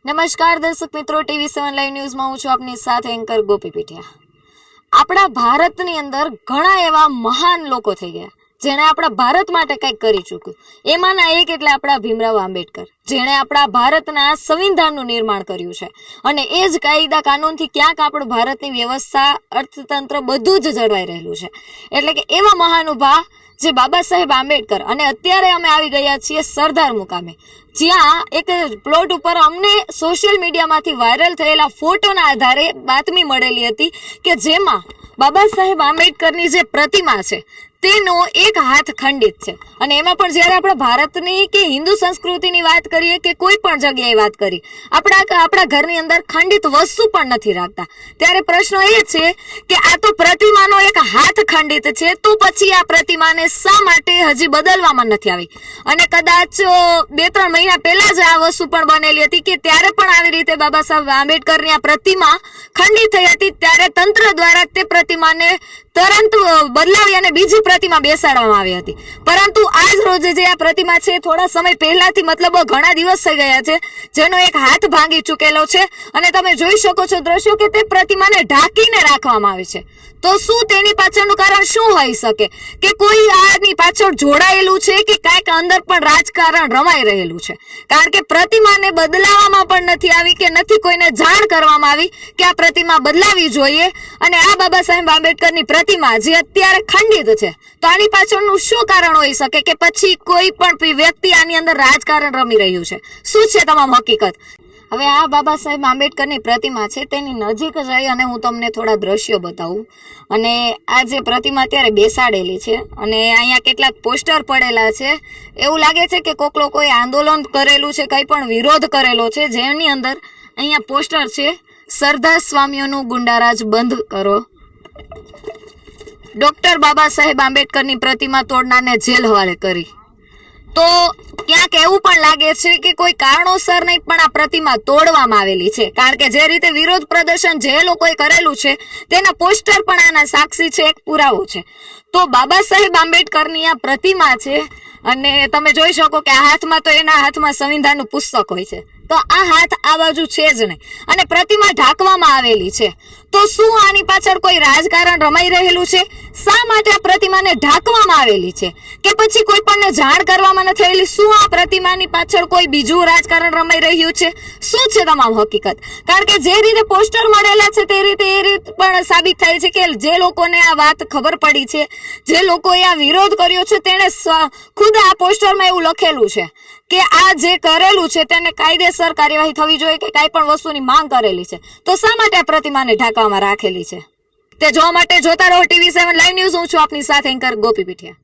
નમસ્કાર દર્શક મિત્રો, TV7 લાઈવ ન્યૂઝમાં હું છું આપની સાથે એન્કર ગોપી પીઠિયા। આપણા ભારતની અંદર ઘણા એવા મહાન લોકો થઈ ગયા જેણે આપણા ભારત માટે કંઈક કરી ચૂક્યું। એમાંના એક એટલે આપણા ભીમરાવ આંબેડકર, જેણે આપણા ભારતના સંવિધાનનું નિર્માણ કર્યું છે અને એ જ કાયદા કાનૂનથી ક્યાંક આપણું ભારતની વ્યવસ્થા, અર્થતંત્ર બધું જ જળવાઈ રહેલું છે। એટલે કે એવા મહાનુભાવ જે બાબા સાહેબ આંબેડકર, અને અત્યારે અમે આવી ગયા છીએ સરદાર મુકામે, જ્યાં એક પ્લોટ ઉપર અમને સોશિયલ મીડિયામાંથી વાયરલ થયેલા ફોટોના આધારે બાતમી મળેલી હતી કે જેમાં બાબા સાહેબ આંબેડકરની જે પ્રતિમા છે તેનો એક હાથ ખંડિત છે। અને એમાં પણ જ્યારે આપણે ભારતની કે હિન્દુ સંસ્કૃતિની વાત કરીએ કે કોઈ પણ જગ્યાએ વાત કરી, આપણા ઘરની અંદર ખંડિત વસ્તુ પણ નથી રાખતા, ત્યારે પ્રશ્ન એ છે કે આ તો પ્રતિમાનો એક હાથ ખંડિત છે, તો પછી આ પ્રતિમાને શા માટે હજી બદલવામાં નથી આવી? અને કદાચ 2-3 મહિના પહેલા જ આ વસ્તુ પણ બનેલી હતી કે ત્યારે પણ આવી રીતે બાબા સાહેબ આંબેડકરની આ પ્રતિમા ખંડિત થઈ હતી, ત્યારે તંત્ર દ્વારા તે પ્રતિમાને તરત બદલાવી અને બીજી પ્રતિમા બેસાડવામાં આવી હતી। પરંતુ આજ રોજ જે આ પ્રતિમા છે થોડા સમય પહેલાથી, મતલબ ઘણા દિવસ થઈ ગયા છે, જેનો એક હાથ ભાંગી ચૂકેલો છે અને તમે જોઈ શકો છો દ્રશ્યો કે તે પ્રતિમાને ઢાંકીને રાખવામાં આવી છે। તો શું તેની પાછળનું કારણ શું હોઈ શકે? કે કોઈ આની પાછળ જોડાયેલું છે કે કાંઈક અંદર પણ રાજકારણ રમાઈ રહેલું છે? કારણ કે પ્રતિમાને બદલાવવામાં પણ નથી આવી કે નથી કોઈને જાણ કરવામાં આવી કે આ પ્રતિમા બદલાવી જોઈએ। અને આ બાબા સાહેબ આંબેડકરની પ્રતિમા જે અત્યારે ખંડિત છે, તો આની પાછળનું શું કારણ હોઈ શકે? કે પછી કોઈ પણ વ્યક્તિ આની અંદર રાજકારણ રમી રહ્યું છે? શું છે તમામ હકીકત? હવે આ બાબા સાહેબ આંબેડકરની પ્રતિમા છે, તેની નજીક જઈ અને હું તમને થોડા દ્રશ્યો બતાવું। અને આ જે પ્રતિમા અત્યારે બેસાડેલી છે અને અહીંયા કેટલાક પોસ્ટર પડેલા છે, એવું લાગે છે કે કોક લોકોએ આંદોલન કરેલું છે, કંઈ પણ વિરોધ કરેલો છે, જેની અંદર અહીંયા પોસ્ટર છે, સરદાર સ્વામીઓનું ગુંડારાજ બંધ કરો, ડોક્ટર બાબા સાહેબ આંબેડકરની પ્રતિમા તોડનારને જેલ હવાલે કરી। તો ક્યાંક એવું પણ લાગે છે કે કોઈ કારણોસર નહીં પણ આ પ્રતિમા તોડવામાં આવેલી છે, કારણ કે જે રીતે વિરોધ પ્રદર્શન જે લોકોએ કરેલું છે તેના પોસ્ટર પણ આના સાક્ષી છે, એક પુરાવો છે। તો બાબા સાહેબ આંબેડકરની આ પ્રતિમા છે અને તમે જોઈ શકો કે આ હાથમાં, તો એના હાથમાં સંવિધાનનું પુસ્તક હોય છે, તો આ હાથ આ બાજુ છે જ નહીં અને પ્રતિમા ઢાંકવામાં આવેલી છે। તો શું આની પાછળ કોઈ રાજકારણ રમાઈ રહેલું છે? શા માટે આ પ્રતિમાને ઢાંકવામાં આવેલી છે? કે પછી કોઈ પણને જાણ કરવામાં નથી આવેલી? શું આ પ્રતિમાની પાછળ કોઈ બીજું રાજકારણ રમાઈ રહ્યું છે? શું છે તમામ હકીકત? કારણ કે જે રીતે પોસ્ટર મળેલા છે તે રીતે એ રીત પણ સાબિત થાય છે કે જે લોકોને આ વાત ખબર પડી છે, જે લોકોએ આ વિરોધ કર્યો છે, તેણે ખુદ આ પોસ્ટરમાં એવું લખેલું છે કે આ જે કરેલું છે તેને કાયદેસર કાર્યવાહી થવી જોઈએ, કે કાંઈ પણ વસ્તુની માંગ કરેલી છે, તો શા માટે આ પ્રતિમાને ઢાંકવામાં રાખેલી છે? તે જોવા માટે જોતા રહો TV7 લાઈવ ન્યૂઝ। હું છું આપની સાથે એન્કર ગોપી પીઠિયા।